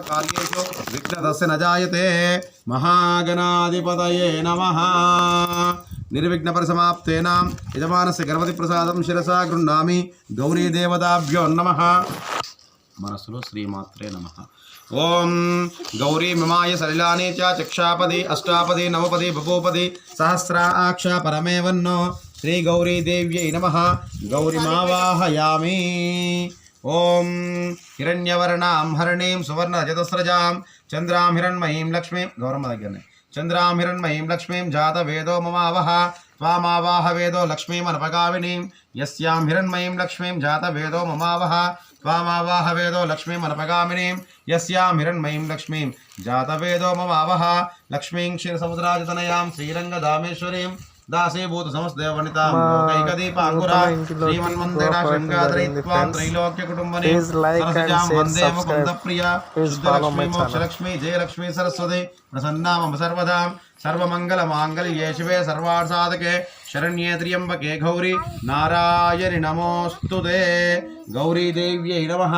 कार्येषु विघ्नस्य न जायते। महागणाधिपतये नमः। निर्विघ्नपरिसमाप्तेन यजमानस्य गणपतिप्रसादं शिरसा गृह्णामि। गौरी देवताभ्यो नमः। मनसुलो श्रीमात्रे नमः। ओम गौरी ममाय सलिलानि च चक्षापदी अष्टापदी नवपदी भूपदी सहस्राक्ष परमे वन्नो श्री गौरी देव्यै नमः। गौरीमावाहयामि। ओम हिरण्यवर्णां हरणीं सुवर्णरजतस्रजां चंद्रां हिरण्मयीं लक्ष्मीं गौरमदग्गने चंद्रां हिरण्मयीं लक्ष्मीं जातवेदो ममावह त्वामावाह वेदो लक्ष्मीमनपगामिनीं यस्यां हिरण्मयीं लक्ष्मीं जातवेदो ममावह त्वामावाह वेदो लक्ष्मीमनपगामिनीं यस्यां हिरण्मयीं लक्ष्मीं जातवेदो ममावह लक्ष्मीं क्षीरसमुद्राजतनयां श्रीरङ्गधामेश्वरीं दासीभूत समस्तदेववनितां लोकैकदीपाङ्कुरा श्रीमन्मन्दिरा शृङ्गाधरैत्वां त्रैलोक्यकुटुम्बनी सरसजां वन्दे मुकुन्दप्रिया शुद्धलक्ष्मी मोक्षलक्ष्मी जयलक्ष्मी सरस्वती प्रसन्ना मम सर्वदा सर्वमङ्गलमाङ्गल्ये शिवे सर्वार्थसाधके शरण्ये त्र्यम्बके गौरी नारायणि नमोऽस्तुते। गौरी देव्यै नमः।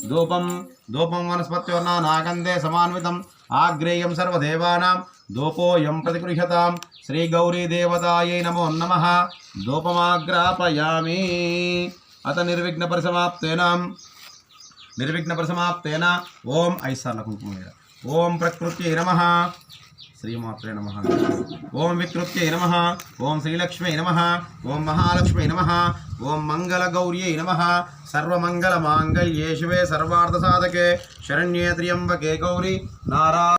धूपं वनस्पत्योर्ना नागन्धे समान्वितम् आग्रेयं सर्वदेवानां धूपोऽयं प्रतिगृह्यताम्। श्री गौरी देवतायै नमो नमः। धूपमाग्रापयामि। अत निर्विघ्नपरिसमाप्तेन ओम ऐसा कुंकुम ओम प्रकृत्यै नमः। श्रीमात्रे नमः। ओम विकृत्यै नमः। ओम श्रीलक्ष्म्यै नमः। ओम महालक्ष्म्यै नमः। ओम मंगलगौर्यै नमः। सर्वमंगलमांगल्ये शिवे सर्वार्थसाधके शरण्ये त्र्यंबके गौरी नारायणी।